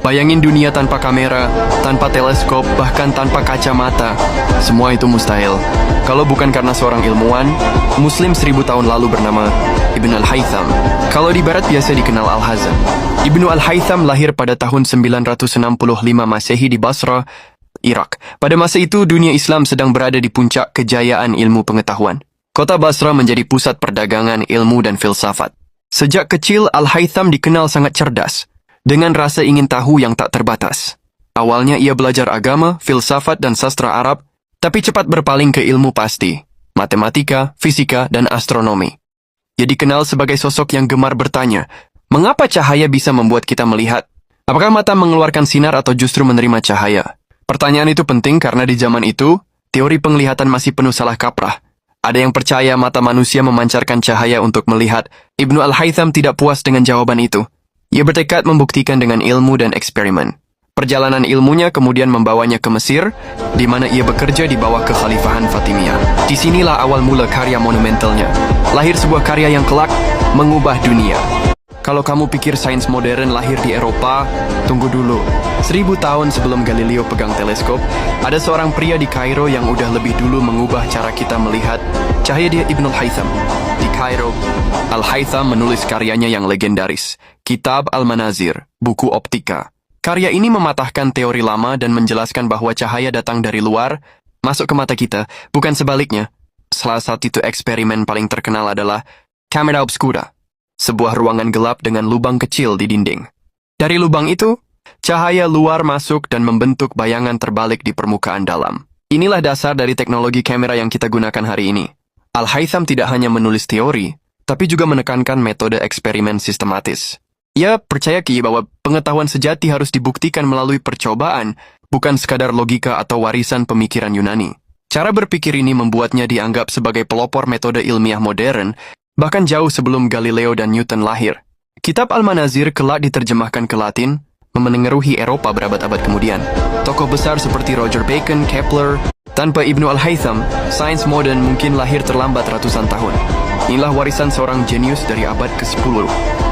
Bayangin dunia tanpa kamera, tanpa teleskop, bahkan tanpa kacamata. Semua itu mustahil. Kalau bukan karena seorang ilmuwan, Muslim 1000 tahun lalu bernama Ibnu Al-Haytham. Kalau di barat biasa dikenal Al-Hazan. Ibnu Al-Haytham lahir pada tahun 965 Masehi di Basra, Irak. Pada masa itu, dunia Islam sedang berada di puncak kejayaan ilmu pengetahuan. Kota Basra menjadi pusat perdagangan ilmu dan filsafat. Sejak kecil, Al-Haytham dikenal sangat cerdas, dengan rasa ingin tahu yang tak terbatas. Awalnya ia belajar agama, filsafat, dan sastra Arab, tapi cepat berpaling ke ilmu pasti, matematika, fisika, dan astronomi. Ia dikenal sebagai sosok yang gemar bertanya, mengapa cahaya bisa membuat kita melihat? Apakah mata mengeluarkan sinar atau justru menerima cahaya? Pertanyaan itu penting karena di zaman itu, teori penglihatan masih penuh salah kaprah. Ada yang percaya mata manusia memancarkan cahaya untuk melihat. Ibnu Al-Haytham tidak puas dengan jawaban itu. Ia bertekad membuktikan dengan ilmu dan eksperimen. Perjalanan ilmunya kemudian membawanya ke Mesir, di mana ia bekerja di bawah kekhalifahan Fatimiyah. Disinilah awal mula karya monumentalnya. Lahir sebuah karya yang kelak mengubah dunia. Kalau kamu pikir sains modern lahir di Eropa, tunggu dulu. 1000 tahun sebelum Galileo pegang teleskop, ada seorang pria di Kairo yang udah lebih dulu mengubah cara kita melihat. Cahaya dia Ibnu Al-Haytham. Di Kairo, Al-Haytham menulis karyanya yang legendaris, Kitab Al-Manazir, buku optika. Karya ini mematahkan teori lama dan menjelaskan bahwa cahaya datang dari luar, masuk ke mata kita, bukan sebaliknya. Salah satu eksperimen paling terkenal adalah Camera Obscura, sebuah ruangan gelap dengan lubang kecil di dinding. Dari lubang itu, cahaya luar masuk dan membentuk bayangan terbalik di permukaan dalam. Inilah dasar dari teknologi kamera yang kita gunakan hari ini. Al-Haytham tidak hanya menulis teori, tapi juga menekankan metode eksperimen sistematis. Ia percaya bahwa pengetahuan sejati harus dibuktikan melalui percobaan, bukan sekadar logika atau warisan pemikiran Yunani. Cara berpikir ini membuatnya dianggap sebagai pelopor metode ilmiah modern, bahkan jauh sebelum Galileo dan Newton lahir. Kitab Al-Manazir kelak diterjemahkan ke Latin, memengaruhi Eropa berabad-abad kemudian. Tokoh besar seperti Roger Bacon, Kepler, tanpa Ibnu Al-Haytham, sains modern mungkin lahir terlambat ratusan tahun. Inilah warisan seorang jenius dari abad ke-10.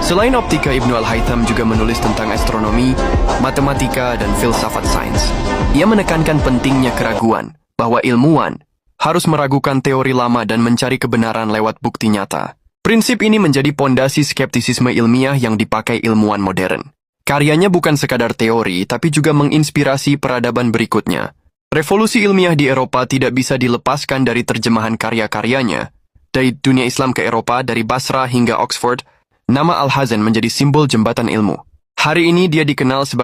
Selain optika, Ibnu Al-Haytham juga menulis tentang astronomi, matematika, dan filsafat sains. Ia menekankan pentingnya keraguan, bahwa ilmuwan harus meragukan teori lama dan mencari kebenaran lewat bukti nyata. Prinsip ini menjadi pondasi skeptisisme ilmiah yang dipakai ilmuwan modern. Karyanya bukan sekadar teori, tapi juga menginspirasi peradaban berikutnya. Revolusi ilmiah di Eropa tidak bisa dilepaskan dari terjemahan karya-karyanya. Dari dunia Islam ke Eropa, dari Basra hingga Oxford, nama Al-Hazan menjadi simbol jembatan ilmu. Hari ini dia dikenal sebagai